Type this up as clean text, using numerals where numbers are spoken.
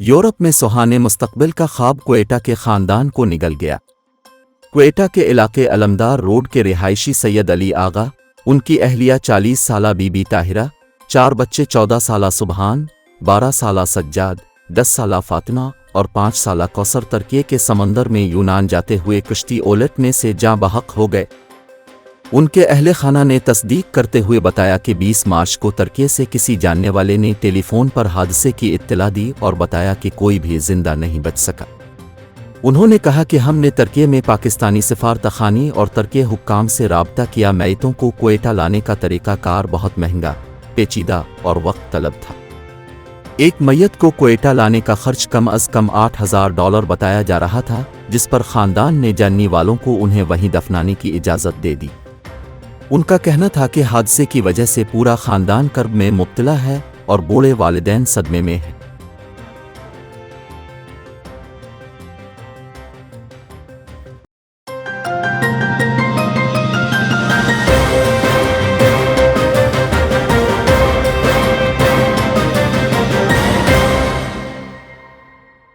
Europe में सुहाने मुस्तकबिल का ख्वाब क्वेटा के ख़ानदान को निगल गया। क्वेटा के इलाके अलमदार रोड के रिहायशी सैयद अली आगा, उनकी अहलिया 40 साला बीबी ताहिरा, 4 बच्चे 14 साला सुबहान, 12 साला सज्जाद, 10 साला फातिमा और 5 साला कौसर तरकिये के समंदर में यूनान जाते हुए कश्ती उलटने से जाँ बहक हो गए। उनके अहले खाना ने तस्दीक करते हुए बताया कि 20 मार्च को तरकिये से किसी जानने वाले ने टेलीफोन पर हादसे की इत्तला दी और बताया कि कोई भी जिंदा नहीं बच सका। उन्होंने कहा कि हमने तरकिये में पाकिस्तानी सफारतखानी और तरकिये हुक्काम से राब्ता किया। मैयतों को क्वेटा लाने का तरीक़ाकार बहुत महंगा, पेचीदा और वक्त तलब था। एक मैयत को क्वेटा लाने का खर्च कम अज़ कम $8,000 बताया जा रहा था, जिस पर ख़ानदान ने जानने वालों को उन्हें वहीं दफनाने की इजाज़त दे दी। उनका कहना था कि हादसे की वजह से पूरा ख़ानदान कर्ब में मुब्तला है और बूढ़े वालिदैन सदमे में है।